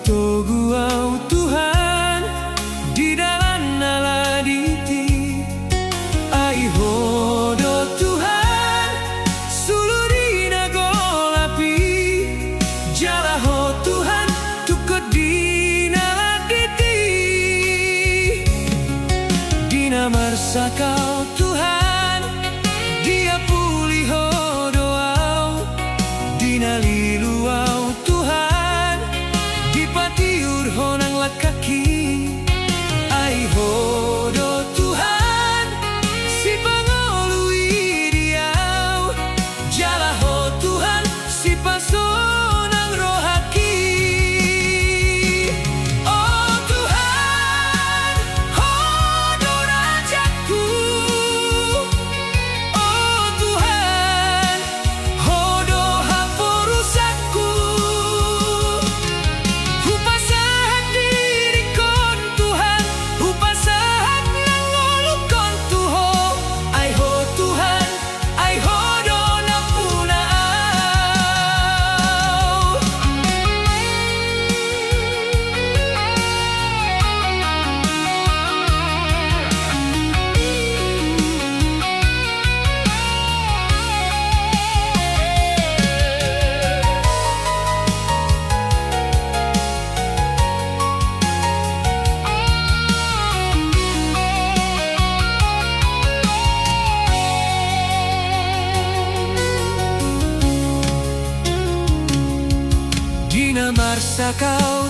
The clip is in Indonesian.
Toguau Tuhan di dalam naladiti ai hodo Tuhan sulurina golapi jalaho Tuhan tukut di naladiti dina marsakau Tuhan dia puliho doau dina liluau Tuhan dipatiur honang lakaki ai hodo Tuhan si pangolui diau jalaho Tuhan si pasonang rohaki oh Tuhan hodo rajaku oh Tuhan hodo haporusaku hupasahat dirikon Tuhan hupasahat nangolukon tuho ai ho Tuhan ai hodo napunaaw dina marsakau